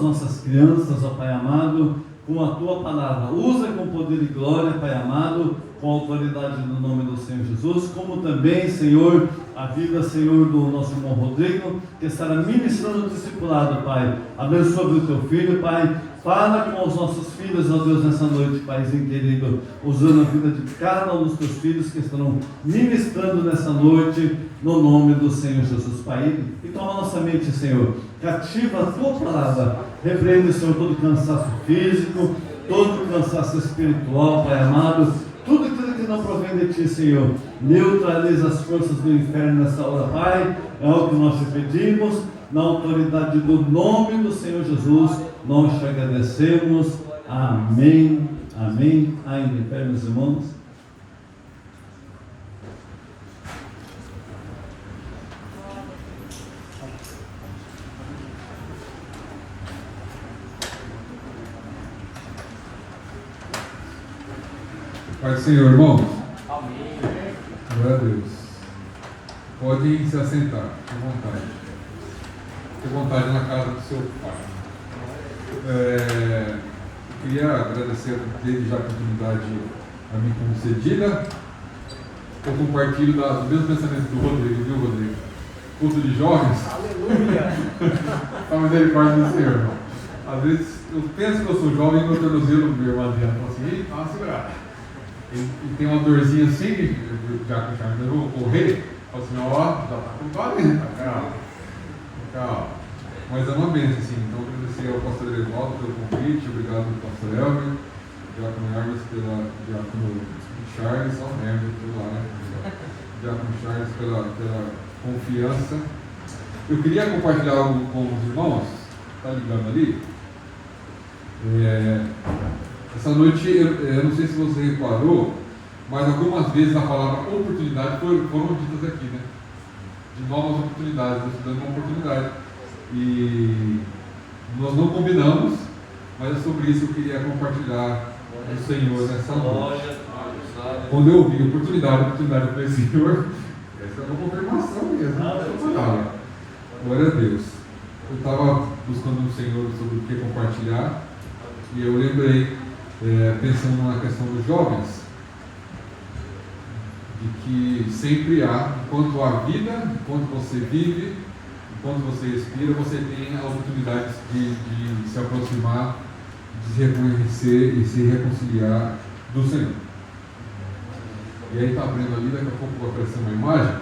nossas crianças, ó Pai amado, com a Tua palavra. Usa com poder e glória, Pai amado, com autoridade no nome do Senhor Jesus, como também, Senhor, a vida, Senhor, do nosso irmão Rodrigo, que estará ministrando o discipulado, Pai. Abençoa o Teu filho, Pai. Fala com os nossos filhos, ó Deus, nessa noite, Paizinho querido, usando a vida de cada um dos Teus filhos que estarão ministrando nessa noite, no nome do Senhor Jesus, Pai. E toma nossa mente, Senhor, cativa a Tua palavra, repreende, Senhor, todo cansaço físico, todo cansaço espiritual, Pai amado, tudo aquilo que não provém de Ti, Senhor, neutraliza as forças do inferno nessa hora, Pai. É o que nós te pedimos, na autoridade do nome do Senhor Jesus, nós te agradecemos. Amém, amém. Ainda em pé, meus irmãos. Pai do Senhor, irmãos. Amém. Glória a Deus. Podem se assentar, fique à vontade. Fique à vontade na casa do seu pai. Eu queria agradecer desde já a oportunidade a mim concedida. Eu compartilho do mesmo pensamento do Rodrigo, viu, Rodrigo? Culto de jovens. Aleluia! A misericórdia do Senhor, irmão. Às vezes eu penso que eu sou jovem e meu tornozelo, meu irmão Adriano, fala assim, dá uma segurada. E tem uma dorzinha assim, já que eu vou correr, fala assim, ó, já tá com dó, né? Calma. Mas é uma bênção, assim. Então, agradecer ao pastor Evaldo pelo convite, obrigado ao pastor Elmer, Diácono Hermes pela Diácono Charles, ó, Hermes, tudo lá, né? Diácono Charles pela confiança. Eu queria compartilhar algo com os irmãos, tá ligando ali? Essa noite, eu não sei se você reparou, mas algumas vezes a palavra oportunidade foram ditas aqui, né? De novas oportunidades, eu estou dando uma oportunidade. E nós não combinamos, mas é sobre isso que eu queria compartilhar com o Senhor nessa noite. Quando eu ouvi oportunidade, eu falei, Senhor, essa é uma confirmação mesmo. Glória a Deus. Eu estava buscando no Senhor sobre o que compartilhar, e eu lembrei, pensando na questão dos jovens, de que sempre há, enquanto há vida, enquanto você vive, enquanto você respira, você tem a oportunidade de se aproximar, de se reconhecer e se reconciliar do Senhor. E aí está abrindo ali, daqui a pouco vai aparecer uma imagem,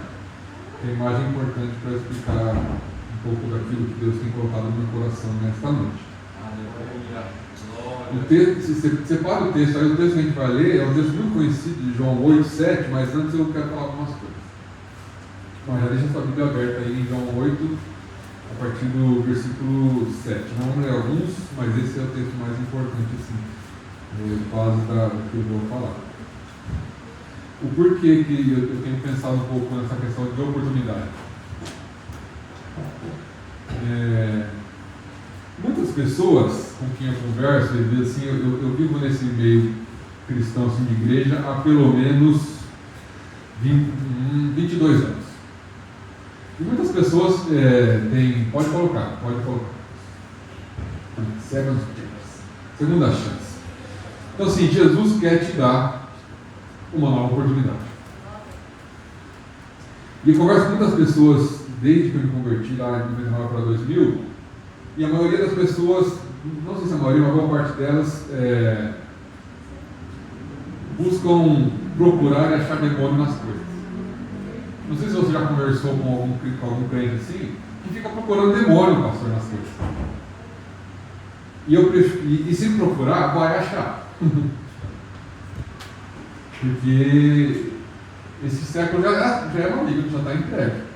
que é uma imagem importante para explicar um pouco daquilo que Deus tem colocado no meu coração nesta noite. O texto, separa o texto, aí o texto que a gente vai ler é um texto muito conhecido de João 8, 7, mas antes eu quero falar algumas coisas. Então, já deixa sua Bíblia aberta aí em João 8, a partir do versículo 7. Não vamos ler alguns, mas esse é o texto mais importante, assim, base do que eu vou falar. O porquê que eu tenho pensado um pouco nessa questão de oportunidade. Muitas pessoas com quem eu converso, assim, eu vivo nesse meio cristão, assim, de igreja há pelo menos 22 anos. E muitas pessoas têm, pode colocar. Segunda chance. Então, assim, Jesus quer te dar uma nova oportunidade. E eu converso com muitas pessoas desde que eu me converti lá em 99 para 2000, e a maioria das pessoas, não sei se a maioria, mas a boa parte delas buscam procurar e achar demônio nas coisas. Não sei se você já conversou com algum crente assim, que fica procurando demônio, pastor, nas coisas. E se procurar, vai achar. Porque esse século já é uma liga, já está entregue.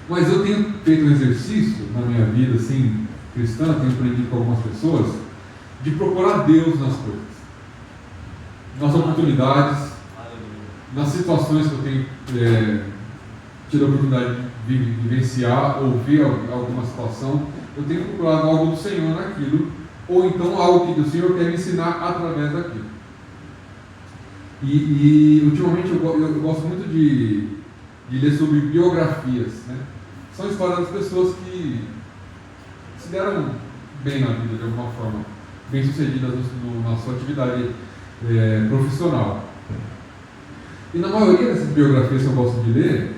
Mas eu tenho feito um exercício na minha vida, assim, cristã, tenho aprendido com algumas pessoas, de procurar Deus nas coisas, nas oportunidades, nas situações que eu tenho tido a oportunidade de vivenciar ou ver alguma situação. Eu tenho procurado algo do Senhor naquilo, ou então algo que o Senhor quer me ensinar através daquilo. E ultimamente eu gosto muito de ler sobre biografias, né? São histórias das pessoas que se deram bem na vida de alguma forma, bem sucedidas na sua atividade profissional. E na maioria dessas biografias que eu gosto de ler,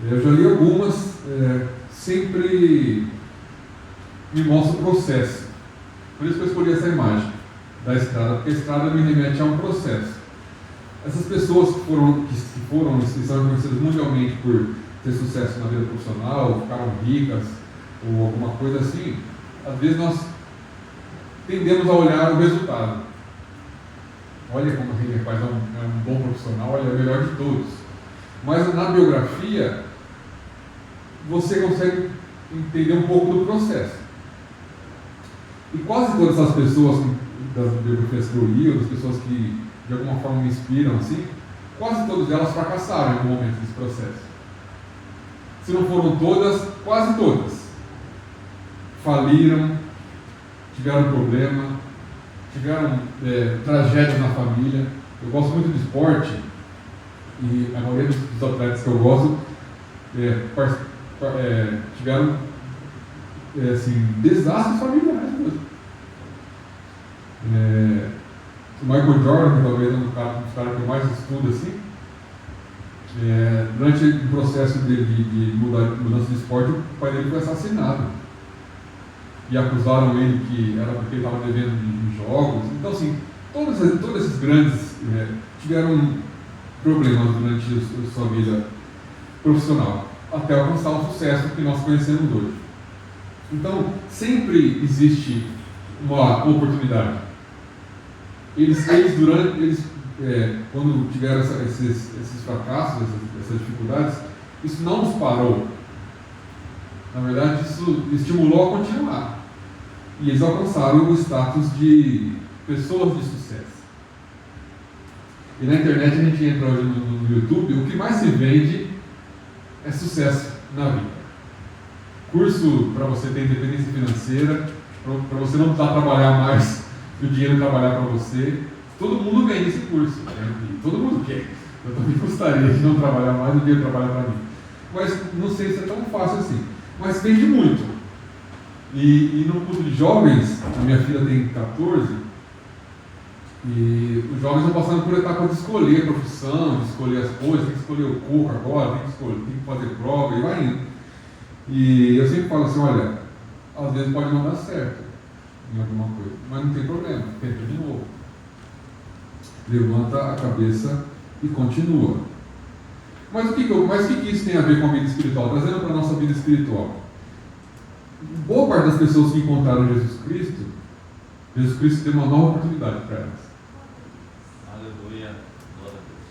eu já li algumas, sempre me mostra o processo. Por isso que eu escolhi essa imagem da estrada, porque a estrada me remete a um processo. Essas pessoas que são conhecidas mundialmente por ter sucesso na vida profissional, ficaram ricas, ou alguma coisa assim, às vezes nós tendemos a olhar o resultado. Olha como aquele rapaz é um bom profissional, olha, é o melhor de todos. Mas na biografia, você consegue entender um pouco do processo. E quase todas essas pessoas das biografias que eu li, ou das pessoas que de alguma forma me inspiram assim, quase todas elas fracassaram em algum momento desse processo. Se não foram todas, quase todas. Faliram, tiveram problema, tiveram tragédias na família. Eu gosto muito de esporte e a maioria dos atletas que eu gosto tiveram assim, desastres familiares mesmo. O Michael Jordan, que talvez é um dos caras que eu mais estudo assim, durante o processo dele de mudança de esporte, o pai dele foi assassinado. E acusaram ele que era porque ele estava devendo em jogos. Então, assim, todos esses grandes tiveram problemas durante a sua vida profissional, até alcançar o sucesso que nós conhecemos hoje. Então, sempre existe uma oportunidade. Eles quando tiveram esses fracassos, essas dificuldades, isso não nos parou. Na verdade, isso estimulou a continuar. E eles alcançaram o status de pessoas de sucesso. E na internet a gente entra hoje no YouTube, o que mais se vende é sucesso na vida. Curso para você ter independência financeira, para você não precisar trabalhar mais, o dinheiro trabalhar para você. Todo mundo vende esse curso, né? E todo mundo quer. Eu também gostaria de não trabalhar mais, o dinheiro trabalhar para mim. Mas não sei se é tão fácil assim. Mas vende muito. E no culto de jovens, a minha filha tem 14, e os jovens estão passando por etapa de escolher a profissão, de escolher as coisas, tem que escolher o curso agora, tem que fazer prova e vai indo. E eu sempre falo assim, olha, às vezes pode não dar certo em alguma coisa, mas não tem problema, tenta de novo. Levanta a cabeça e continua. Mas o que isso tem a ver com a vida espiritual? Trazendo para a nossa vida espiritual. Boa parte das pessoas que encontraram Jesus Cristo deu uma nova oportunidade para elas. Aleluia, glória a Deus.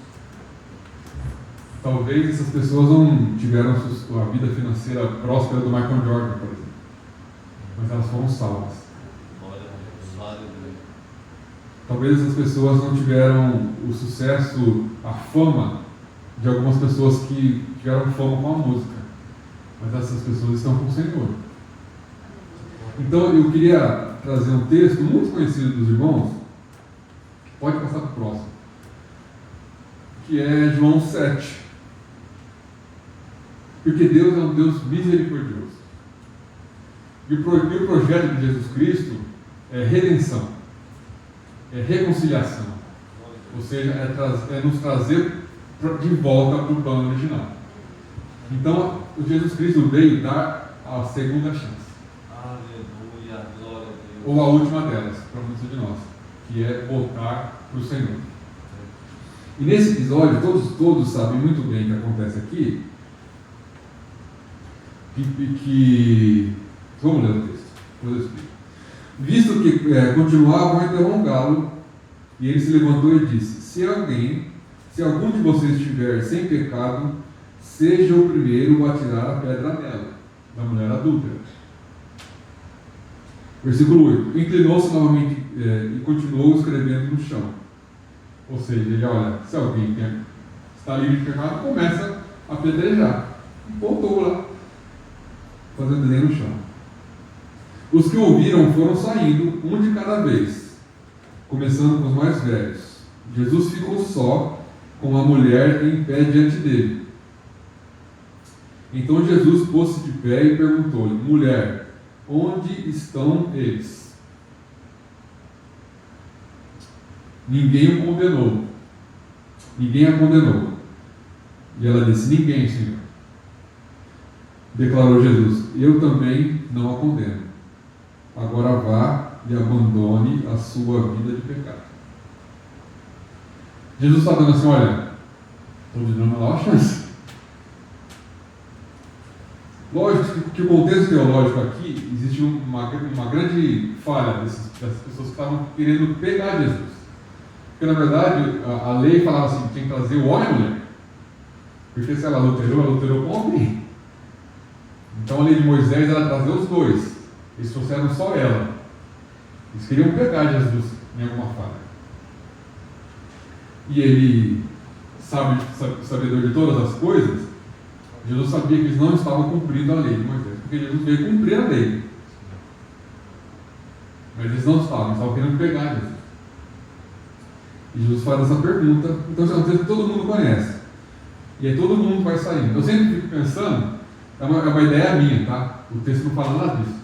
Talvez essas pessoas não tiveram a vida financeira próspera do Michael Jordan, por exemplo. Mas elas foram salvas. Glória a Deus. Talvez essas pessoas não tiveram o sucesso, a fama de algumas pessoas que tiveram fama com a música. Mas essas pessoas estão com o Senhor. Então eu queria trazer um texto muito conhecido dos irmãos, pode passar para o próximo, que é João 7. Porque Deus é um Deus misericordioso. E o projeto de Jesus Cristo é redenção, é reconciliação, ou seja, é nos trazer de volta para o plano original. Então, o Jesus Cristo veio dar a segunda chance. Aleluia, glória a Deus. Ou a última delas, para muitos de nós, que é voltar para o Senhor. E nesse episódio, todos sabem muito bem o que acontece aqui, vamos ler o texto, depois eu explico. Visto que continuavam a interrogá-lo, e ele se levantou e disse, se algum de vocês estiver sem pecado, seja o primeiro a tirar a pedra nela, da mulher adúltera. Versículo 8. Inclinou-se novamente e continuou escrevendo no chão. Ou seja, ele olha, se alguém está livre de pecado, começa a apedrejar. E voltou lá, fazendo desenho no chão. Os que ouviram foram saindo, um de cada vez, começando com os mais velhos. Jesus ficou só, com a mulher em pé diante dele. Então Jesus pôs-se de pé e perguntou-lhe, mulher, onde estão eles? Ninguém o condenou. Ninguém a condenou. E ela disse: ninguém, Senhor. Declarou Jesus: eu também não a condeno. Agora vá e abandone a sua vida de pecado. Jesus está dando assim: olha, estou lhe dando uma nova chance. Lógico que o contexto teológico aqui, existe uma grande falha dessas pessoas que estavam querendo pegar Jesus. Porque na verdade a lei falava assim: tinha que trazer o homem e a mulher. Porque se ela adulterou com o homem. Então a lei de Moisés era trazer os dois. Eles trouxeram só ela. Eles queriam pegar Jesus em alguma falha. E ele, sabedor de todas as coisas, Jesus sabia que eles não estavam cumprindo a lei de Moisés, porque Jesus veio cumprir a lei. Mas eles não estavam querendo pegar Jesus. E Jesus faz essa pergunta. Então esse é um texto que todo mundo conhece. E aí todo mundo vai saindo. Eu sempre fico pensando, é uma ideia minha, tá? O texto não fala nada disso.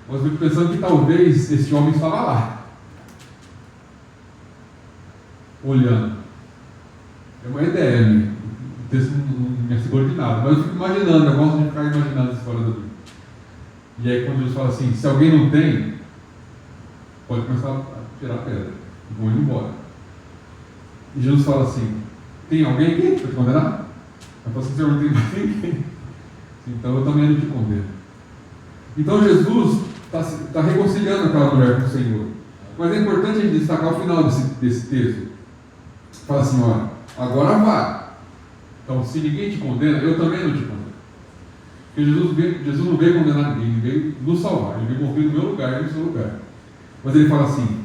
Mas eu fico pensando que talvez esse homem estava lá, olhando. É uma ideia minha. O texto não me assegura de nada, mas eu fico imaginando, eu gosto de ficar imaginando essa história da Bíblia. E aí quando Jesus fala assim: se alguém não tem, pode começar a tirar a pedra e vão indo embora. E Jesus fala assim: tem alguém aqui para te condenar? Eu falo assim: Senhor, não tem mais ninguém. Então eu também não te condeno. Então Jesus está reconciliando aquela mulher com o Senhor. Mas é importante a gente destacar o final desse texto. Fala assim: olha, agora vá. Então, se ninguém te condena, eu também não te condeno. Porque Jesus não veio condenar ninguém, ele veio nos salvar, ele veio morrer no meu lugar e no seu lugar. Mas ele fala assim: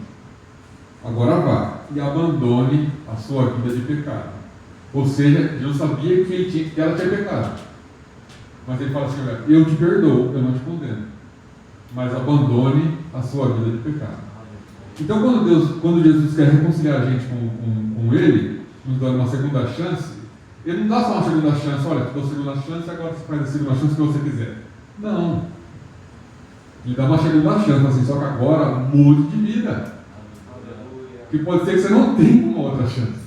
agora vá e abandone a sua vida de pecado. Ou seja, Jesus sabia que ela tinha pecado. Mas ele fala assim: olha, eu te perdoo, eu não te condeno. Mas abandone a sua vida de pecado. Então, quando Jesus quer reconciliar a gente com Ele, nos dando uma segunda chance, Ele não dá só uma segunda chance: olha, te dou segunda chance, agora você faz a segunda chance que você quiser. Não. Ele dá uma segunda chance, assim, só que agora mude de vida. Porque pode ser que você não tenha uma outra chance.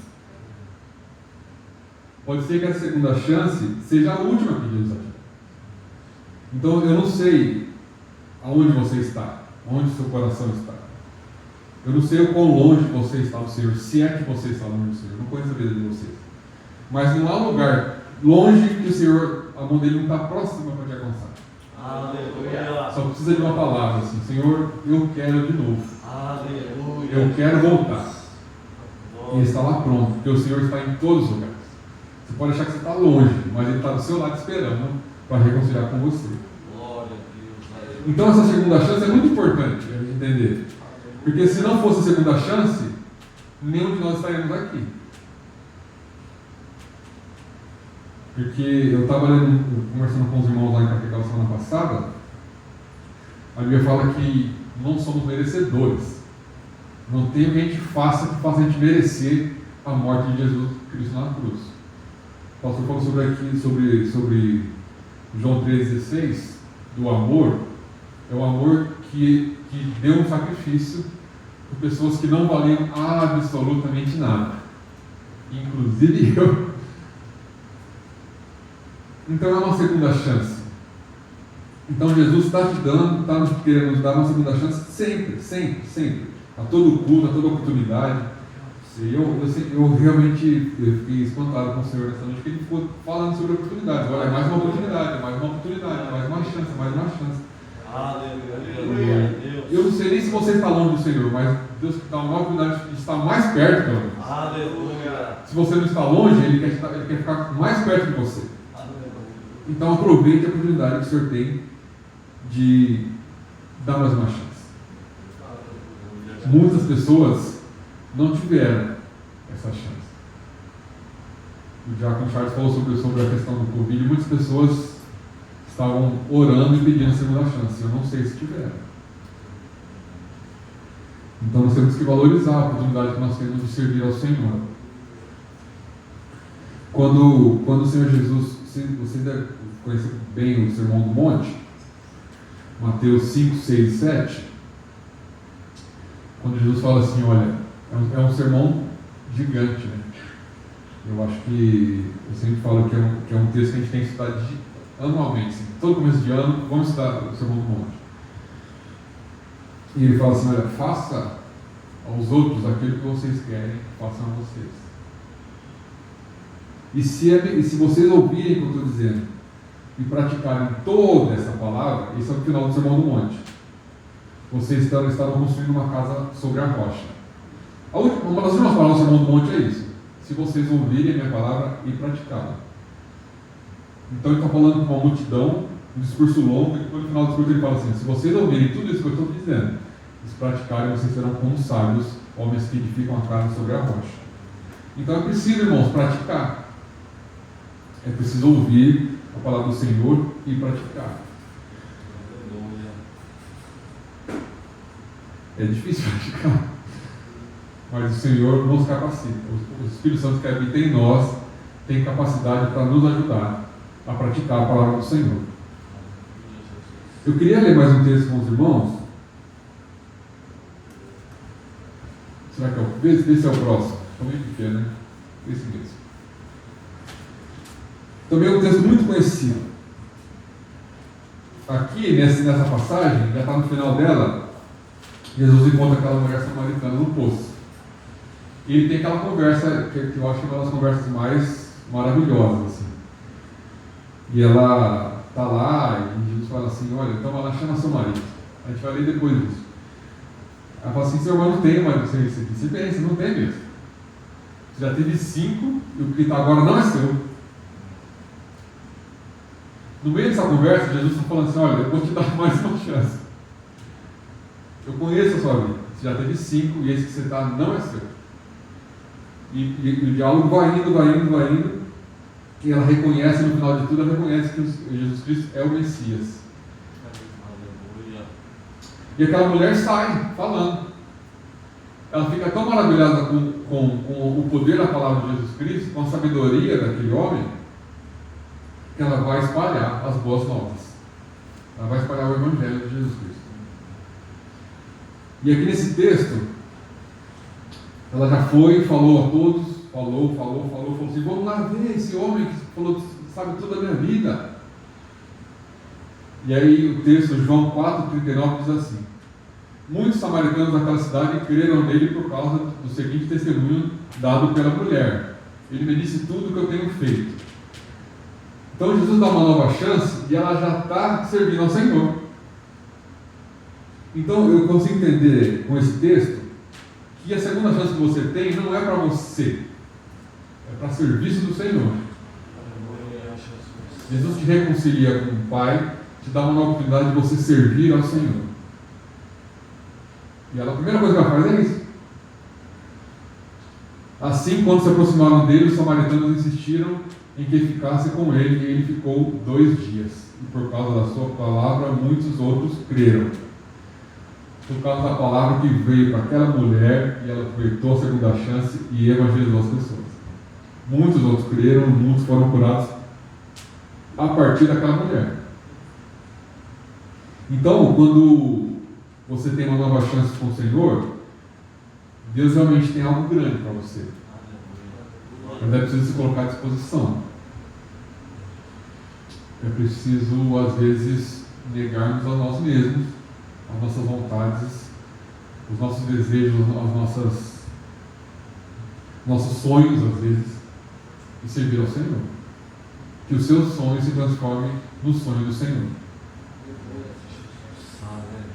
Pode ser que essa segunda chance seja a última que Jesus vai te dar. Então eu não sei aonde você está, onde seu coração está. Eu não sei o quão longe você está do Senhor, se é que você está longe do Senhor. Eu não conheço a vida de vocês. Mas não há lugar longe que o Senhor, a mão dele não está próxima para te alcançar. Aleluia. Só precisa de uma palavra assim: Senhor, eu quero de novo. Aleluia. Eu quero voltar. E ele está lá pronto, porque o Senhor está em todos os lugares. Você pode achar que você está longe, mas ele está do seu lado esperando para reconciliar com você. Glória a Deus. Então essa segunda chance é muito importante a gente entender. Porque se não fosse a segunda chance, nenhum de nós estaríamos aqui. Porque eu estava conversando com os irmãos lá em Capital semana passada, a Bíblia fala que não somos merecedores. Não tem o que a gente faça que faça a gente merecer a morte de Jesus Cristo na cruz. O pastor falou sobre João 3,16, do amor. É o amor que deu um sacrifício por pessoas que não valiam absolutamente nada, inclusive eu. Então é uma segunda chance. Então Jesus está te dando, está nos querendo nos dar uma segunda chance sempre, a todo culto, a toda oportunidade. Eu realmente fiquei espantado com o Senhor nessa noite, porque ele ficou falando sobre oportunidades. Olha, mais uma oportunidade, mais uma chance. Aleluia. Eu não sei nem se você está longe do Senhor, mas Deus dá uma oportunidade de estar mais perto, pelo menos. Aleluia. Se você não está longe, Ele quer ficar mais perto de você. Então aproveite a oportunidade que o Senhor tem de dar mais uma chance. Muitas pessoas não tiveram essa chance. O Diácono Charles falou sobre a questão do Covid. Muitas pessoas estavam orando e pedindo a segunda chance. Eu não sei se tiveram. Então nós temos que valorizar a oportunidade que nós temos de servir ao Senhor. Quando o Senhor Jesus, você deve conhecer bem o Sermão do Monte, Mateus 5, 6 e 7, quando Jesus fala assim, olha, é um sermão gigante, né? Eu acho que, eu sempre falo que é um texto que a gente tem que estudar anualmente, assim, todo começo de ano, vamos estudar o Sermão do Monte. E ele fala assim, olha, faça aos outros aquilo que vocês querem, façam a vocês. E se vocês ouvirem o que eu estou dizendo e praticarem toda essa palavra, isso é o final do Sermão do Monte. Vocês estavam construindo uma casa sobre a rocha. Uma das últimas palavras do Sermão do Monte é isso. Se vocês ouvirem a minha palavra e praticá-la. Então ele está falando com uma multidão, um discurso longo, e depois no final do discurso ele fala assim, se vocês ouvirem tudo isso que eu estou dizendo, e se praticarem, vocês serão como sábios, homens que edificam a casa sobre a rocha. Então é preciso, irmãos, praticar. É preciso ouvir a palavra do Senhor e praticar. É difícil praticar, mas o Senhor nos capacita. O Espírito Santo que habita em nós tem capacidade para nos ajudar a praticar a palavra do Senhor. Eu queria ler mais um texto com os irmãos. Será que é o... Vê se é o próximo. Está meio pequeno, né? Esse mesmo. Também é um texto muito conhecido. Aqui, nessa passagem, já está no final dela, Jesus encontra aquela mulher samaritana no poço. E ele tem aquela conversa, que eu acho que é uma das conversas mais maravilhosas, assim. E ela está lá, e Jesus fala assim, olha, então ela chama seu marido. A gente vai ler depois disso. Ela fala assim, seu irmão não tem marido, você pensa, não tem mesmo. Você já teve 5, e o que está agora não é seu. No meio dessa conversa, Jesus está falando assim, olha, eu vou te dar mais uma chance. Eu conheço a sua vida. Você já teve 5 e esse que você está não é seu. E o diálogo vai indo. E ela reconhece, no final de tudo, ela reconhece que Jesus Cristo é o Messias. E aquela mulher sai falando. Ela fica tão maravilhada com o poder da palavra de Jesus Cristo, com a sabedoria daquele homem, que ela vai espalhar as boas novas. Ela vai espalhar o Evangelho de Jesus Cristo. E aqui nesse texto, ela já foi, falou a todos, falou assim, vamos lá ver esse homem que falou, sabe toda a minha vida. E aí o texto, João 4,39 diz assim, muitos samaritanos daquela cidade creram nele por causa do seguinte testemunho dado pela mulher. Ele me disse tudo o que eu tenho feito. Então Jesus dá uma nova chance e ela já está servindo ao Senhor. Então eu consigo entender com esse texto que a segunda chance que você tem não é para você, é para serviço do Senhor. Jesus te reconcilia com o Pai, te dá uma nova oportunidade de você servir ao Senhor. E ela, a primeira coisa que ela faz é isso. Assim, quando se aproximaram dele, os samaritanos insistiram em que ficasse com ele, e ele ficou 2 dias. E por causa da sua palavra, muitos outros creram. Por causa da palavra que veio para aquela mulher, e ela aproveitou a segunda chance e evangelizou as pessoas. Muitos outros creram, muitos foram curados a partir daquela mulher. Então, quando você tem uma nova chance com o Senhor, Deus realmente tem algo grande para você. Mas é preciso se colocar à disposição. É preciso, às vezes, negarmos a nós mesmos, as nossas vontades, os nossos desejos, as nossos sonhos, às vezes, e servir ao Senhor. Que os seus sonhos se transformem no sonho do Senhor.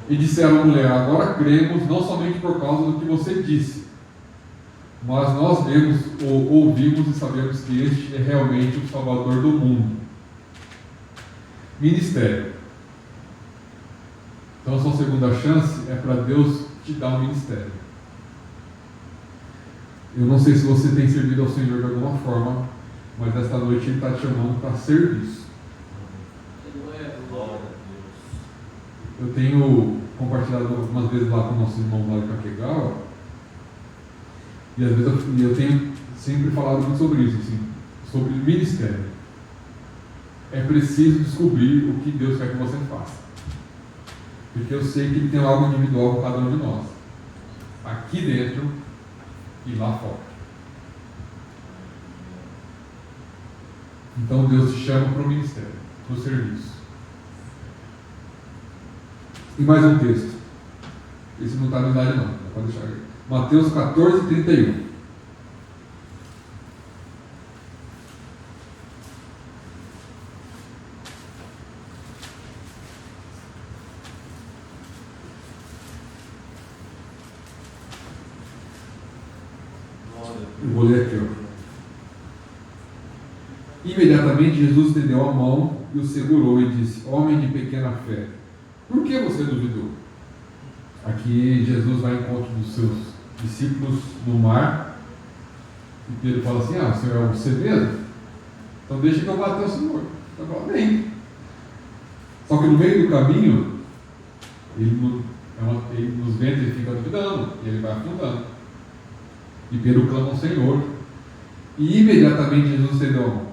E disseram à mulher, agora cremos não somente por causa do que você disse, mas nós vemos, ouvimos e sabemos que este é realmente o Salvador do mundo. Ministério. Então a sua segunda chance é para Deus te dar um ministério. Eu não sei se você tem servido ao Senhor de alguma forma, mas esta noite Ele está te chamando para serviço. Eu tenho compartilhado algumas vezes lá com nossos irmãos lá de Caquegal, e às vezes eu tenho sempre falado muito sobre isso, assim, sobre ministério. É preciso descobrir o que Deus quer que você faça. Porque eu sei que Ele tem algo individual com cada um de nós. Aqui dentro e lá fora. Então Deus te chama para o ministério, para o serviço. E mais um texto. Esse não está no slide não, pode deixar aí. Mateus 14, 31. Eu vou ler aqui, ó. Imediatamente Jesus estendeu a mão e o segurou e disse: homem de pequena fé, por que você duvidou? Aqui Jesus vai ao encontro dos seus discípulos no mar e Pedro fala assim: o Senhor é você mesmo? Então deixa que eu vá até o Senhor. Então fala: vem. Só que no meio do caminho ele nos vê e fica duvidando e ele vai afundando. E Pedro clama ao Senhor e imediatamente Jesus estendeu a mão.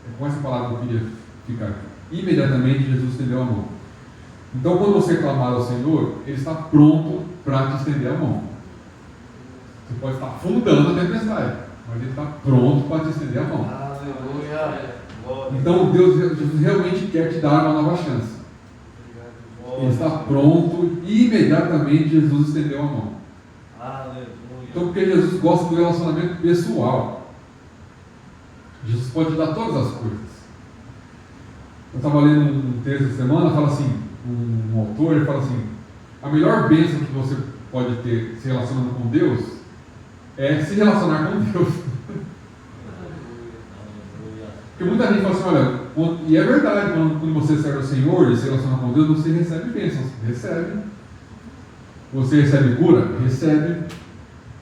É com essa palavra que eu queria ficar aqui. Imediatamente Jesus estendeu a mão. Então, quando você clamar ao Senhor, Ele está pronto para te estender a mão. Você pode estar afundando a tempestade, mas Ele está pronto para te estender a mão. Aleluia. Então, Jesus realmente quer te dar uma nova chance. Ele está pronto e imediatamente Jesus estendeu a mão. Aleluia. Então, porque Jesus gosta do relacionamento pessoal. Jesus pode te dar todas as coisas. Eu estava lendo um texto essa semana, fala assim, um autor, ele fala assim: a melhor bênção que você pode ter se relacionando com Deus é se relacionar com Deus. Porque muita gente fala assim: olha, e é verdade, quando você serve ao Senhor e se relaciona com Deus, você recebe bênçãos. Recebe. Você recebe cura? Recebe.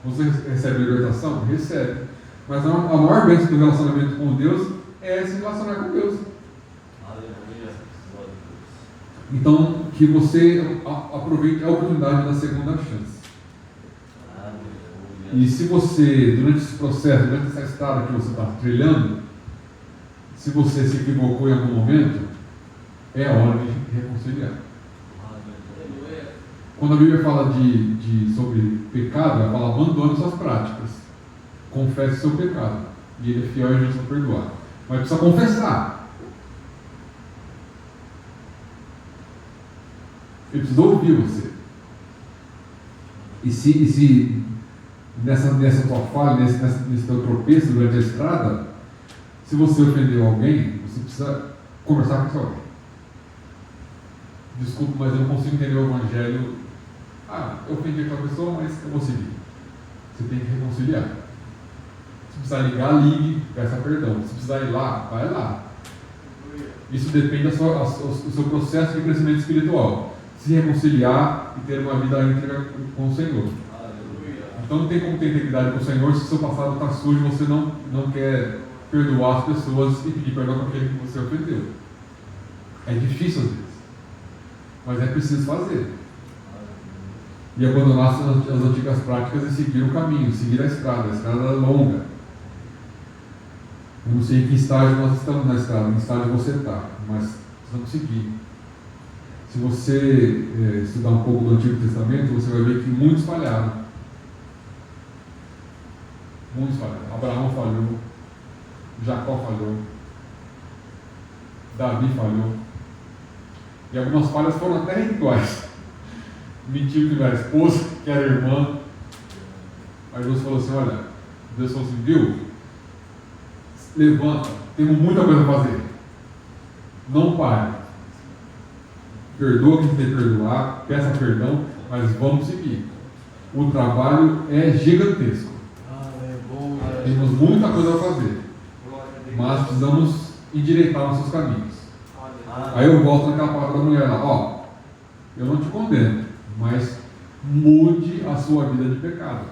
Você recebe libertação? Recebe. Mas a maior bênção do relacionamento com Deus é se relacionar com Deus. Então, que você aproveite a oportunidade da segunda chance. E se você, durante esse processo, durante essa estrada que você está trilhando, se você se equivocou em algum momento, é a hora de reconciliar. Quando a Bíblia fala sobre pecado, ela fala: abandone suas práticas, confesse seu pecado, e Ele é fiel e justo para perdoar. Mas precisa confessar. Ele precisa ouvir você. E se nessa tua falha, nesse teu tropeço durante a estrada, se você ofendeu alguém, você precisa conversar com esse alguém. Desculpa, mas eu não consigo entender o Evangelho. Eu ofendi aquela pessoa, mas eu vou seguir. Você tem que reconciliar. Se precisar ligar, ligue, peça perdão. Se precisar ir lá, vai lá. Isso depende do seu processo de crescimento espiritual. Se reconciliar e ter uma vida íntegra com o Senhor. Então não tem como ter integridade com o Senhor se o seu passado está sujo e você não quer perdoar as pessoas e pedir perdão para aquele que você ofendeu. É difícil às vezes, mas é preciso fazer. E abandonar as antigas práticas e seguir o caminho, seguir a estrada é longa. Eu não sei em que estágio nós estamos na estrada, em que estágio você está, mas precisamos seguir. Se você estudar um pouco do Antigo Testamento, você vai ver que muitos falharam. Muitos falharam. Abraão falhou, Jacó falhou, Davi falhou. E algumas falhas foram até rituais. Mentiu que era esposa, que era irmã. Aí Deus falou assim: olha, Deus falou assim: viu? Levanta, temos muita coisa a fazer. Não pare. Perdoa quem tem que perdoar, peça perdão, mas vamos seguir. O trabalho é gigantesco. Temos muita coisa a fazer, mas precisamos endireitar nossos caminhos. Aí eu volto naquela palavra da mulher lá: eu não te condeno, mas mude a sua vida de pecado.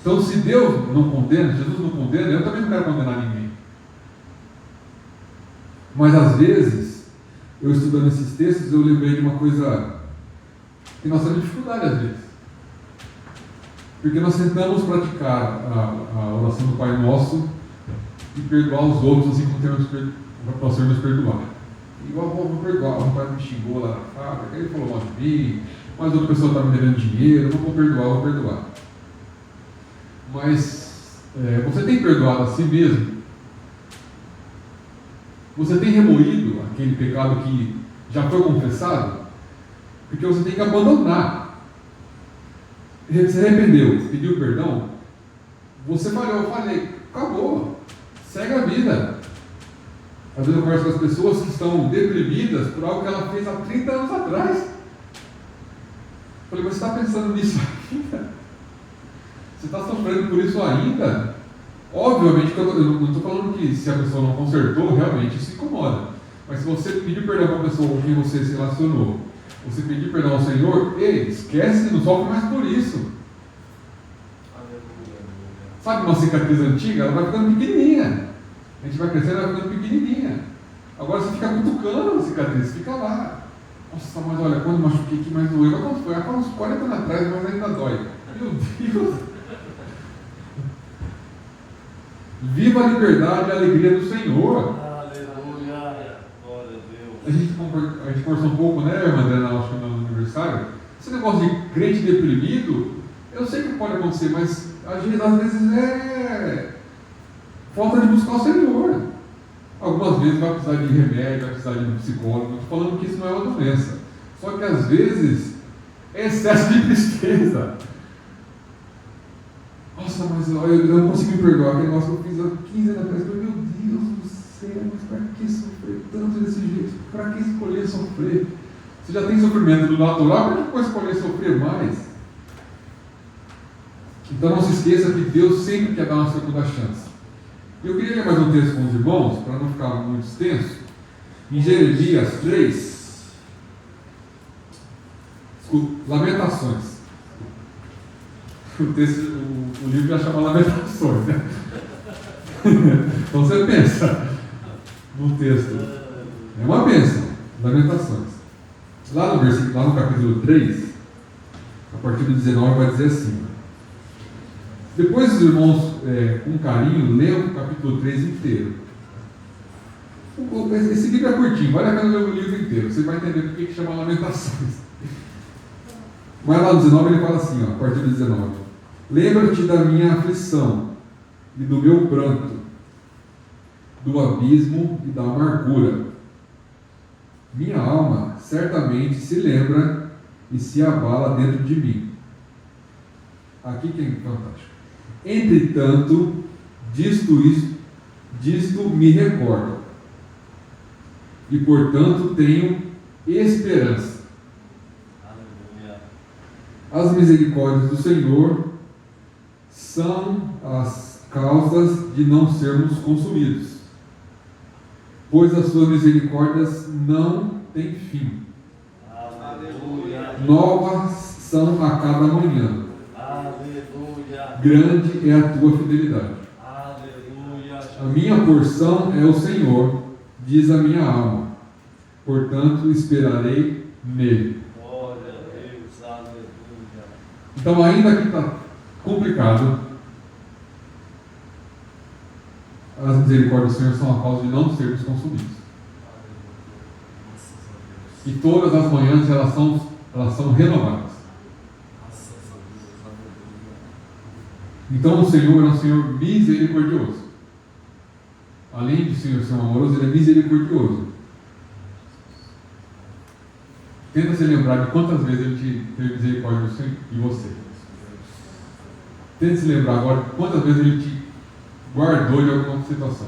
Então, se Deus não condena, Jesus não condena, eu também não quero condenar ninguém. Mas às vezes, eu estudando esses textos, eu lembrei de uma coisa que nós temos dificuldade às vezes. Porque nós tentamos praticar a oração do Pai Nosso e perdoar os outros assim como nós sermos perdoar. Igual vou perdoar, o rapaz me xingou lá na fábrica, ele falou mal de mim, mas outra pessoa está me devendo dinheiro, não vou perdoar. Mas você tem perdoado a si mesmo? Você tem remoído aquele pecado que já foi confessado? Porque você tem que abandonar. Você arrependeu, pediu perdão? Você falhou, eu falei, acabou, segue a vida. Às vezes eu converso com as pessoas que estão deprimidas por algo que ela fez há 30 anos atrás. Eu falei, mas você está pensando nisso ainda? Você está sofrendo por isso ainda? Obviamente que eu não estou falando que se a pessoa não consertou, realmente isso incomoda. Mas se você pedir perdão para a pessoa com quem você se relacionou, você pedir perdão ao Senhor, ei, esquece, não sofre mais por isso. Sabe uma cicatriz antiga? Ela vai ficando pequenininha. A gente vai crescendo, ela vai ficando pequenininha. Agora você fica cutucando a cicatriz, fica lá. Nossa, mas olha, quando eu machuquei aqui mais doeu. Mas quando foi? Há uns 40 anos atrás, mas ainda dói. Meu Deus! Viva a liberdade e a alegria do Senhor. Aleluia. Glória a Deus. A gente conversou um pouco, né, irmã Adriana, acho que no aniversário. Esse negócio de crente deprimido, eu sei que pode acontecer, mas às vezes é falta de buscar o Senhor. Algumas vezes vai precisar de remédio, vai precisar de um psicólogo. Estou falando que isso não é uma doença. Só que às vezes é excesso de tristeza. Nossa, mas eu não consigo me perdoar. Aquele negócio que eu fiz há 15 anos atrás. Meu Deus do céu, mas para que sofrer tanto desse jeito? Para que escolher sofrer? Você já tem sofrimento do natural, para que pode escolher sofrer mais? Então não se esqueça que Deus sempre quer dar uma segunda chance. Eu queria ler mais um texto com os irmãos, para não ficar muito extenso. Em Jeremias 3, Lamentações. O livro já chama Lamentações, né? Então você pensa no texto. É uma bênção, Lamentações. Lá no capítulo 3, a partir do 19, vai dizer assim: depois os irmãos, com carinho, leiam o capítulo 3 inteiro. Esse livro é curtinho, vale a pena ler o livro inteiro. Você vai entender por que chama Lamentações. Mas lá no 19 ele fala assim, ó, a partir do 19: lembra-te da minha aflição e do meu pranto, do abismo e da amargura. Minha alma certamente se lembra e se abala dentro de mim. Aqui que é fantástico. Entretanto, disto me recordo, e portanto tenho esperança. Aleluia. As misericórdias do Senhor são as causas de não sermos consumidos, pois as suas misericórdias não têm fim. Aleluia. Novas são a cada manhã. Aleluia. Grande é a tua fidelidade. Aleluia. A minha porção é o Senhor, diz a minha alma. Portanto, esperarei nele. Glória a Deus. Aleluia. Então, ainda que está complicado, as misericórdias do Senhor são a causa de não sermos consumidos. E todas as manhãs elas são renovadas. Então o Senhor é um Senhor misericordioso. Além de Senhor ser amoroso, Ele é misericordioso. Tenta se lembrar de quantas vezes Ele teve misericórdia de você. Tenta se lembrar agora de quantas vezes Ele te guardou de alguma situação.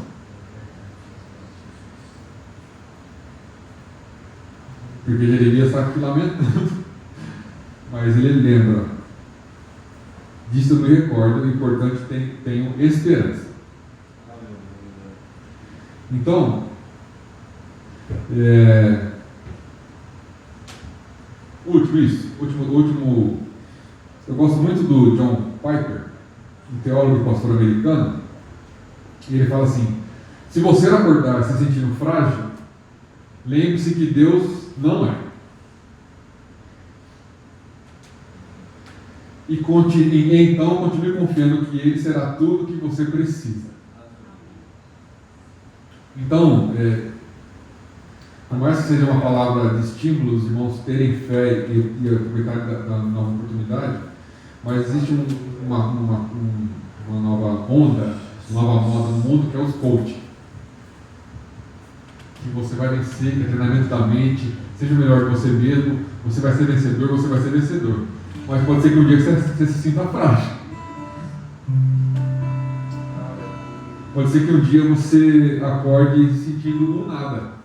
Porque Jeremias está aqui lamentando, mas ele lembra: disso eu me recordo e portanto tenho esperança. Então, último, eu gosto muito do John Piper, um teólogo e pastor americano, e ele fala assim: se você acordar se sentindo frágil, lembre-se que Deus não é. Então continue confiando que Ele será tudo o que você precisa. Então, mais que seja uma palavra de estímulo, os irmãos terem fé e aproveitarem da nova oportunidade, mas existe uma nova onda, uma nova moda no mundo que é os coaching. Que você vai vencer, que é treinamento da mente, seja o melhor que você mesmo, você vai ser vencedor, você vai ser vencedor. Mas pode ser que um dia você se sinta frágil. Pode ser que um dia você acorde sentindo do nada.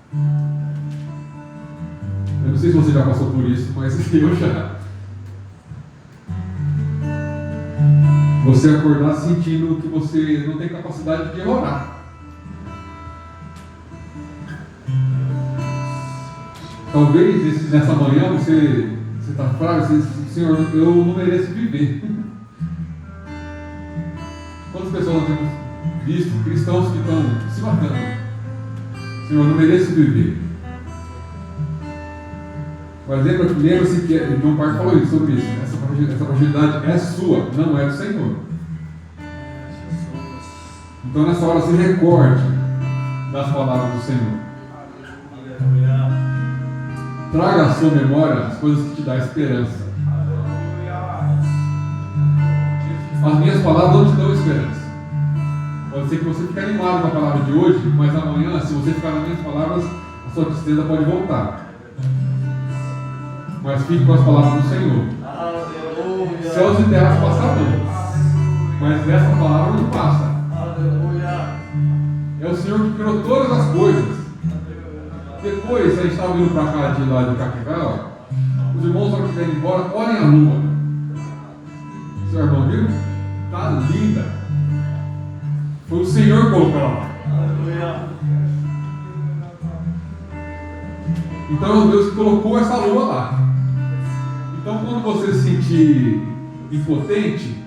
Eu não sei se você já passou por isso, mas eu já. Você acordar sentindo que você não tem capacidade de orar. Talvez nessa manhã você está frágil, você diz, Senhor, eu não mereço viver. Quantas pessoas nós temos visto, cristãos que estão se matando? Senhor, eu não mereço viver. Mas lembra-se que John Park falou sobre isso. Essa fragilidade é sua, não é do Senhor. Então nessa hora se recorde das palavras do Senhor. Traga à sua memória as coisas que te dão esperança. As minhas palavras não te dão esperança. Pode ser que você fique animado com a palavra de hoje, mas amanhã, se você ficar nas minhas palavras, a sua tristeza pode voltar. Mas fique com as palavras do Senhor. Aleluia. Céus e terras passarão, mas essa palavra não passa. Aleluia. É o Senhor que criou todas as coisas. Depois, a gente estava vindo para cá de lá de Capigal, os irmãos que estiverem embora, olhem a lua. Seu irmão viu? Está linda. Foi o Senhor que colocou ela lá. Aleluia. Então é o Deus que colocou essa lua lá. Então quando você se sentir impotente,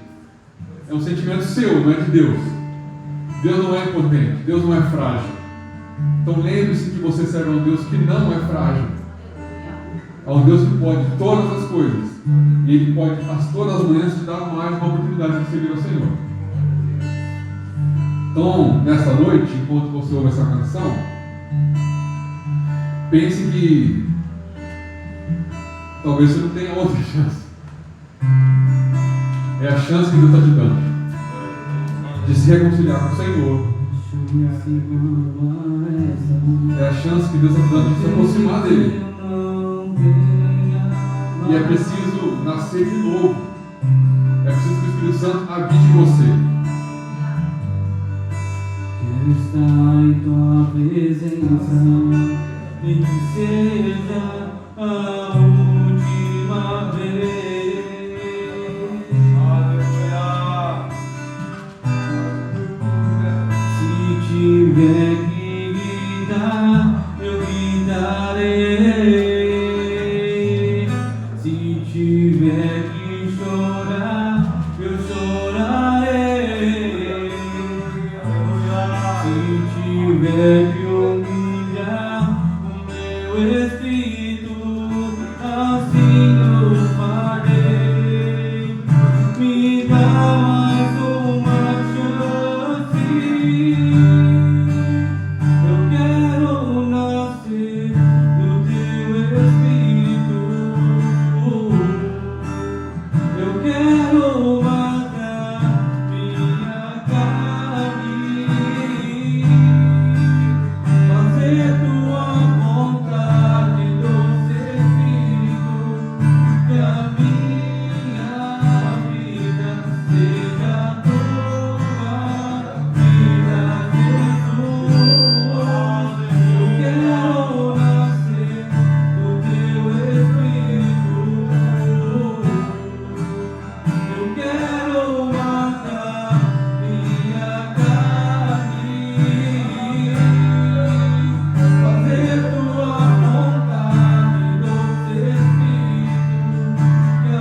é um sentimento seu, não é de Deus. Deus não é impotente, Deus não é frágil. Então lembre-se que você serve a um Deus que não é frágil. É um Deus que pode todas as coisas. E Ele pode, todas as manhãs, te dar mais uma oportunidade de servir ao Senhor. Então, nessa noite, enquanto você ouve essa canção, pense que talvez você não tenha outra chance. É a chance que Deus está te dando de se reconciliar com o Senhor. É a chance que Deus está te dando de se aproximar dele. E é preciso nascer de novo. É preciso que o Espírito Santo habite em você. Quero estar em tua presença e que seja a última vez. Aleluia. Se tiver que gritar, eu gritarei. Se tiver que chorar, eu chorarei. Se tiver que humilhar o meu espírito, assim eu farei. Me dá mais uma chance. Eu quero nascer do teu espírito. Eu quero matar minha carne, fazer tua vontade, doce Espírito, que a minha vida seja tua vida, Jesus. Eu quero nascer do teu Espírito. Eu quero matar minha carne, fazer tua vontade, doce Espírito, que a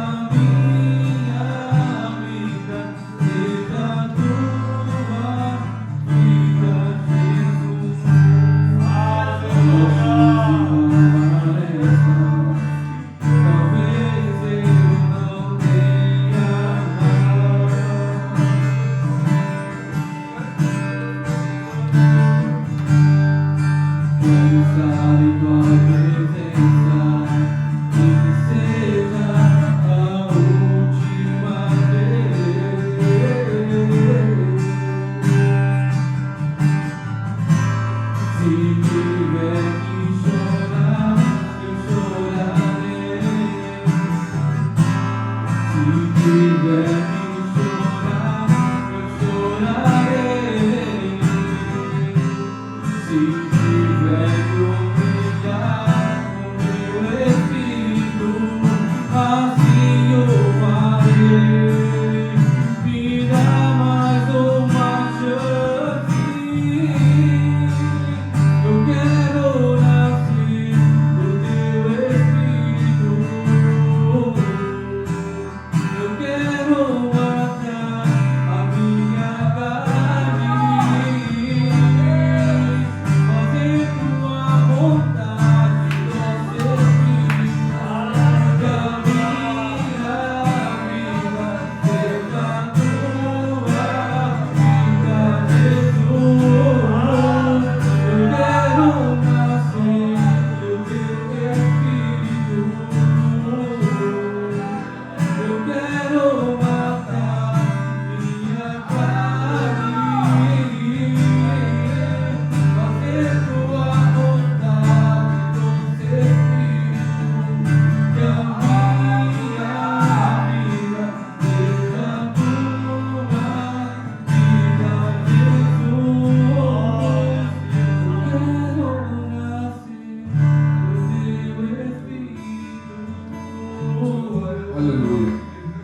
Aleluia.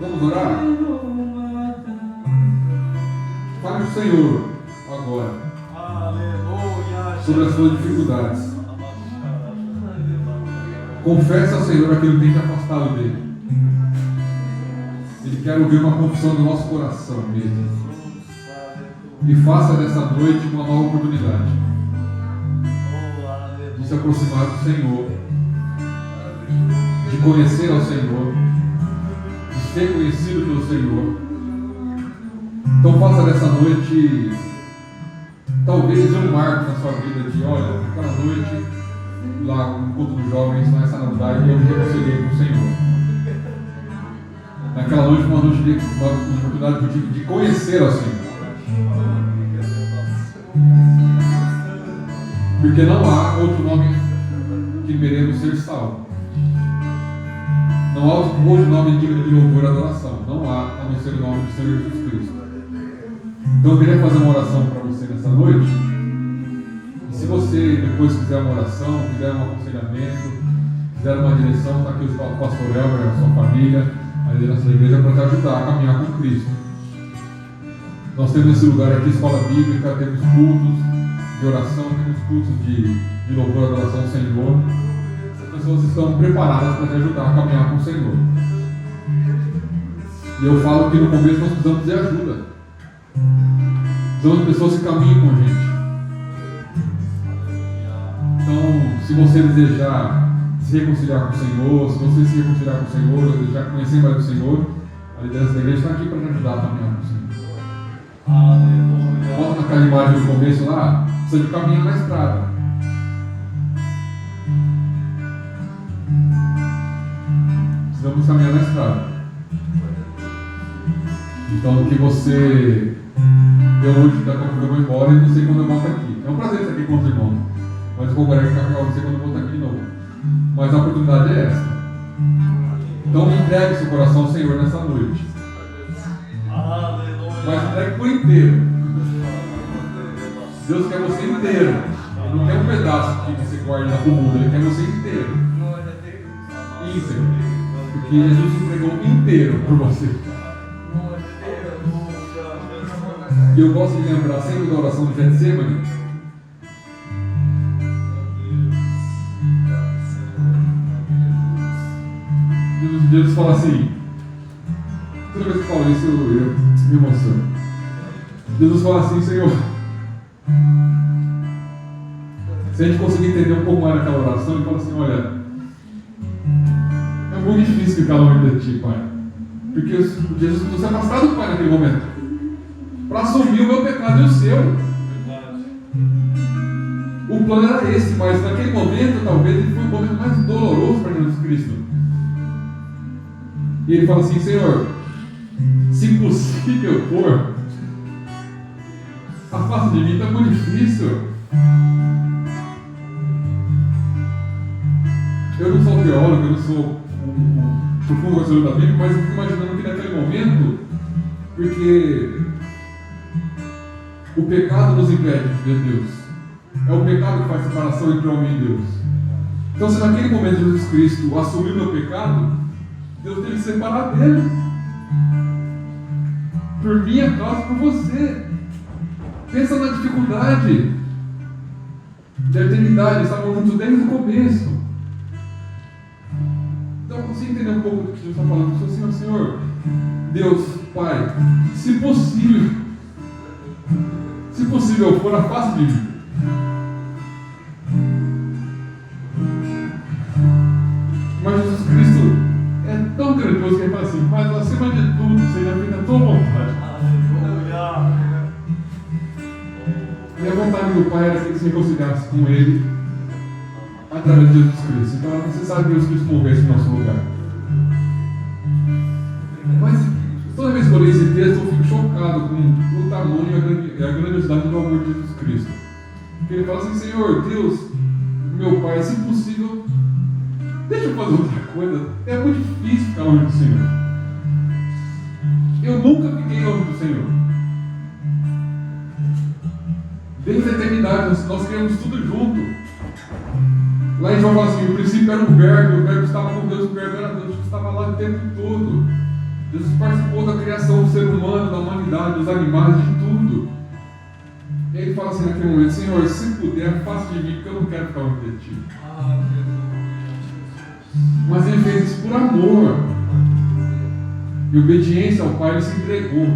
Vamos orar? Fale com o Senhor agora Aleluia. sobre as suas dificuldades. Confessa ao Senhor aquilo que tem te afastado dele. Ele quer ouvir uma confissão do nosso coração mesmo. E faça dessa noite uma nova oportunidade de se aproximar do Senhor, de conhecer ao Senhor, de ser conhecido pelo Senhor. Então faça dessa noite talvez um marco na sua vida de, olha, aquela noite lá no culto dos jovens, lá em Sanabudai, eu me reconciliei com o Senhor. Naquela noite, uma oportunidade que eu tive de conhecer ao Senhor. Porque não há outro nome que meremos ser salvo. Não há outro nome digno de louvor e adoração. Não há, a não ser o nome do Senhor Jesus Cristo. Então eu queria fazer uma oração para você nessa noite. E se você depois quiser uma oração, quiser um aconselhamento, quiser uma direção, está aqui o pastor Elber, a sua família, a liderança da igreja, para te ajudar a caminhar com Cristo. Nós temos nesse lugar aqui escola bíblica, temos cultos de oração, temos cultos de louvor e adoração ao Senhor. As pessoas estão preparadas para te ajudar a caminhar com o Senhor. E eu falo que no começo nós precisamos de ajuda. Precisamos de pessoas que caminhem com a gente. Então, se você desejar se reconciliar com o Senhor, se você se reconciliar com o Senhor, desejar conhecer mais o Senhor, a liderança da igreja está aqui para te ajudar a caminhar com o Senhor. Aleluia. Volta naquela imagem do começo lá, precisa de caminhar na estrada. Precisamos caminhar na estrada. Então, que você... Eu hoje, daqui a pouco eu vou embora e não sei quando eu volto aqui. É um prazer estar aqui com os irmãos, mas eu vou morar aqui para você quando eu voltar aqui de novo. Mas a oportunidade é essa. Então, entregue seu coração ao Senhor nessa noite. Aleluia. Mas entregue por inteiro. Deus quer você inteiro. Ele não quer um pedaço que você guarde na comuna, Ele quer você inteiro. Íntegro. Porque Jesus se entregou inteiro por você. E eu gosto de lembrar sempre da oração do Getsemane. Jesus fala assim, toda vez que eu falo isso eu me emociono. Jesus fala assim, Senhor, se a gente conseguir entender um pouco mais naquela oração, ele fala assim, olha, é muito difícil ficar longe de Ti, Pai, porque Jesus precisou se afastar do Pai naquele momento, para assumir o meu pecado e o seu. O plano era esse, mas naquele momento, talvez, ele foi o momento mais doloroso para Jesus Cristo. E ele fala assim, Senhor, se possível for, afasta de mim, está muito difícil. Eu não sou teólogo, eu não sou um profundo conhecedor da Bíblia, mas eu fico imaginando que naquele momento, porque o pecado nos impede de Deus. É o pecado que faz separação entre o homem e Deus. Então, se naquele momento Jesus Cristo assumiu meu pecado, Deus teve que separar dele. Por minha causa, por você. Pensa na dificuldade da eternidade. Estavam juntos desde o começo. Então, você entender um pouco do que Jesus está falando. Você assim, Senhor, Deus, Pai, se possível for, afasta de mim. Mas Jesus Cristo é tão grandioso que ele fala assim, mas acima de tudo, seja feita a tua vontade. Aleluia. E a vontade do Pai era que ele se reconciliasse com Ele através de Jesus Cristo. Então era necessário que Jesus Cristo morresse no nosso lugar. Mas toda vez que eu leio esse texto, eu fico chocado com o tamanho e a grandiosidade do amor de Jesus Cristo. Porque ele fala assim, Senhor, Deus, meu Pai, se possível, deixa eu fazer outra coisa. É muito difícil ficar longe do Senhor. Eu nunca fiquei longe do Senhor. Desde a eternidade, nós criamos tudo junto. Lá em João fala assim, o princípio era o verbo estava com Deus, o verbo era Deus, Jesus estava lá o tempo todo. Jesus participou da criação do ser humano, da humanidade, dos animais, de tudo. E ele fala assim naquele momento, Senhor, se puder, faça de mim, porque eu não quero ficar longe de ti. Mas ele fez isso por amor. E obediência ao Pai, ele se entregou.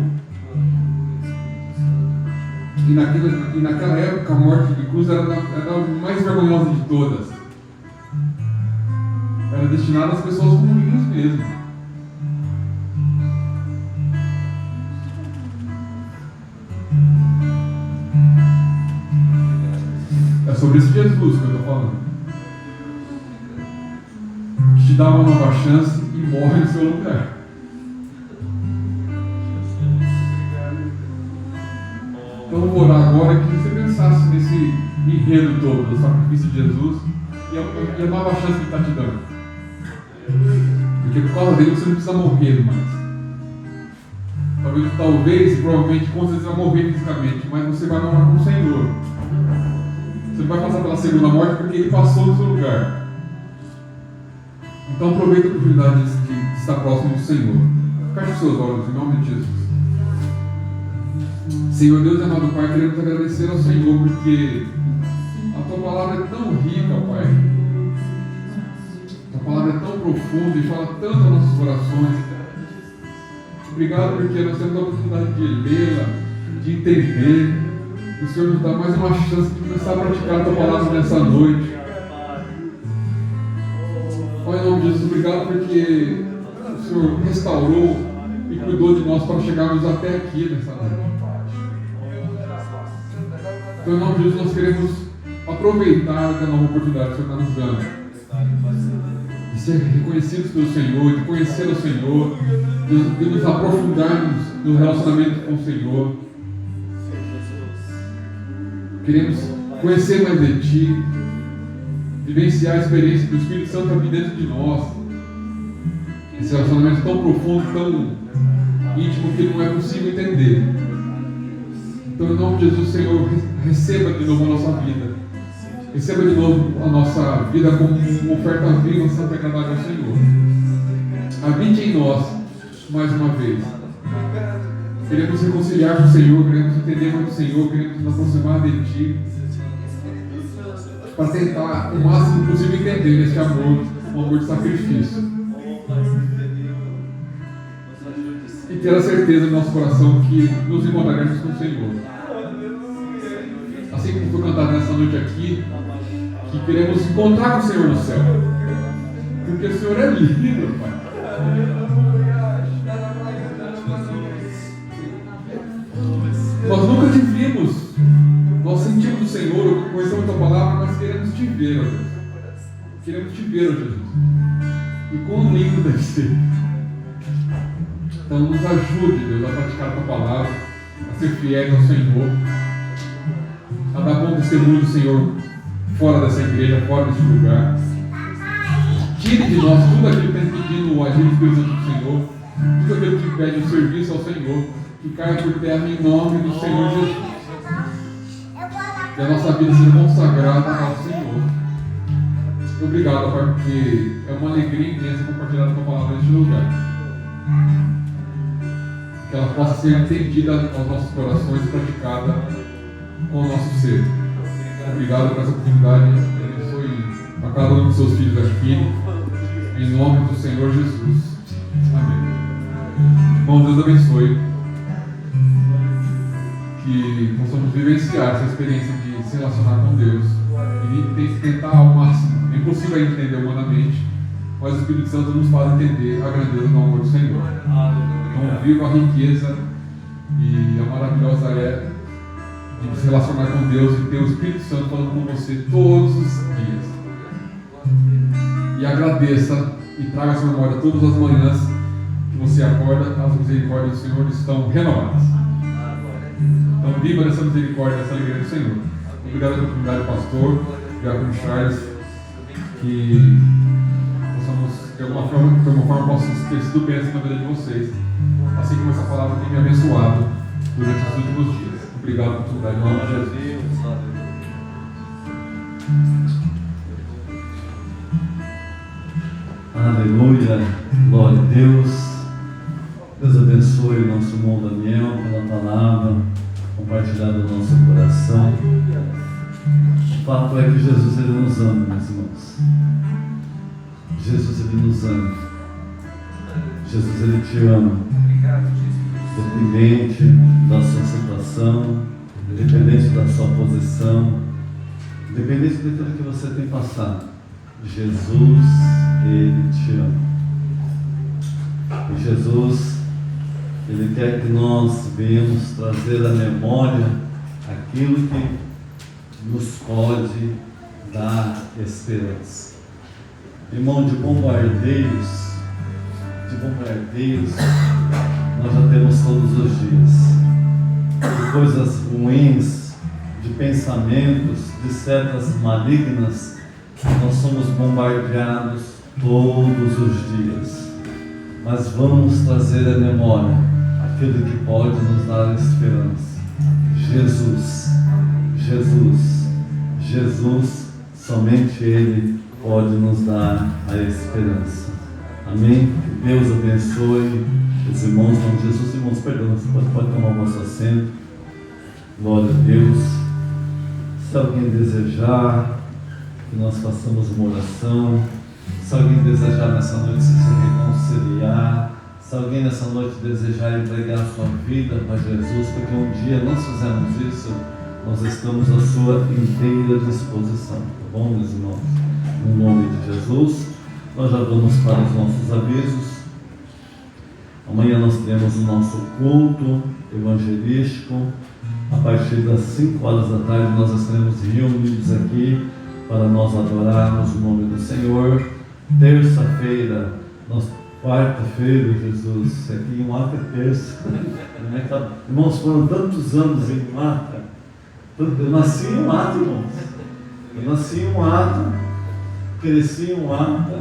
E naquela época, a morte de cruz era a mais vergonhosa de todas. Era destinada às pessoas ruins mesmo. É sobre esse Jesus que eu estou falando. Que te dá uma nova chance e morre no seu lugar. Então eu vou orar agora que você pensasse nesse enredo todo do sacrifício de Jesus e a nova chance que ele está te dando. Porque por causa dele você não precisa morrer mais. Talvez, provavelmente, com certeza vai morrer fisicamente, mas você vai morar com o Senhor. Você não vai passar pela segunda morte porque ele passou no seu lugar. Então aproveita a oportunidade de estar próximo do Senhor. Feche os seus olhos em nome de Jesus. Senhor Deus e amado Pai, queremos agradecer ao Senhor porque a Tua palavra é tão rica, Pai. A Tua palavra é tão profunda e fala tanto às nossas corações. Obrigado porque nós temos a oportunidade de lê-la, de entender. E o Senhor nos dá mais uma chance de começar a praticar a Tua palavra nessa noite. Pai, em nome de Jesus, obrigado porque o Senhor restaurou e cuidou de nós para chegarmos até aqui nessa noite. Então, em nome de Jesus, nós queremos aproveitar da nova oportunidade que o Senhor está nos dando. De ser reconhecidos pelo Senhor, de conhecer o Senhor, de nos aprofundarmos no relacionamento com o Senhor. Queremos conhecer mais de Ti, vivenciar a experiência do Espírito Santo aqui dentro de nós. Esse relacionamento tão profundo, tão íntimo que não é possível entender. Então, em nome de Jesus, Senhor, receba de novo a nossa vida. Receba de novo a nossa vida como uma oferta viva, santa e agradável ao Senhor. Habite em nós, mais uma vez. Queremos reconciliar com o Senhor, queremos entender mais do Senhor, queremos nos aproximar de Ti, para tentar o máximo possível entender esse amor, um amor de sacrifício. E ter a certeza no nosso coração que nos encontraremos com o Senhor. Assim como foi cantado nessa noite aqui, que queremos encontrar com o Senhor no céu. Porque o Senhor é lindo, Pai. Nós nunca te vimos. Nós sentimos o Senhor, conhecemos a Tua palavra, mas queremos te ver, ó Deus. Queremos te ver, ó Jesus. E quão lindo deve ser. Então nos ajude, Deus, a praticar a Tua palavra, a ser fiéis ao Senhor, a dar bom testemunho do Senhor fora dessa igreja, fora desse lugar. Tire de nós tudo aquilo que tem pedido o agir do Espírito Santo do Senhor, tudo aquilo que pede o serviço ao Senhor, que caia por terra em nome do Senhor Jesus. Que a nossa vida seja consagrada ao Senhor. Obrigado, Pai, porque é uma alegria imensa compartilhar a Tua palavra neste lugar. Que ela possa ser entendida aos nossos corações e praticada com o nosso ser. Obrigado por essa oportunidade. Abençoe a cada um dos seus filhos aqui. Em nome do Senhor Jesus. Amém. Bom, Deus abençoe. Que possamos vivenciar essa experiência de se relacionar com Deus. E tentar ao máximo. É impossível entender humanamente, mas o Espírito Santo nos faz entender a grandeza do amor do Senhor. Então, viva a riqueza e a maravilhosa é de se relacionar com Deus e ter o Espírito Santo falando com você todos os dias. E agradeça e traga a sua memória todas as manhãs que você acorda, as misericórdias do Senhor estão renovadas. Então, viva dessa misericórdia, dessa alegria do Senhor. Obrigado pela oportunidade, pastor, Diácono Charles, que possamos, de alguma forma, possamos ter sido bênção na vida de vocês, assim como essa palavra tem me abençoado durante os últimos dias. Obrigado pela oportunidade, em nome de Jesus. Aleluia. Glória a Deus. Deus abençoe o nosso irmão Daniel pela palavra compartilhada no nosso coração. O fato é que Jesus ele nos ama, meus irmãos. Jesus ele nos ama. Jesus ele te ama. Independente da sua situação, independente da sua posição, independente de tudo que você tem passado, Jesus ele te ama. E Jesus ele quer que nós venhamos trazer à memória aquilo que nos pode dar esperança. Irmão, de bombardeios, nós já temos todos os dias. De coisas ruins, de pensamentos, de setas malignas, nós somos bombardeados todos os dias. Mas vamos trazer à memória aquilo que pode nos dar esperança. Jesus, Jesus, Jesus, somente Ele pode nos dar a esperança. Amém? Que Deus abençoe os irmãos, em nome de Jesus. Irmãos, perdão, você pode tomar o vosso assento. Glória a Deus. Se alguém desejar que nós façamos uma oração, se alguém desejar nessa noite se reconciliar, se alguém nessa noite desejar entregar a sua vida para Jesus, porque um dia nós fizemos isso, nós estamos à sua inteira disposição. Tá bom, meus irmãos? No nome de Jesus, nós já vamos para os nossos avisos. Amanhã nós teremos o nosso culto evangelístico. A partir das 5 horas da tarde nós estaremos reunidos aqui para nós adorarmos o nome do Senhor. Terça-feira, quarta-feira, Jesus, aqui em Mata é terça. Irmãos, foram tantos anos em Mata. Eu nasci em Mata, irmãos. Eu nasci em Mata, cresci em Mata.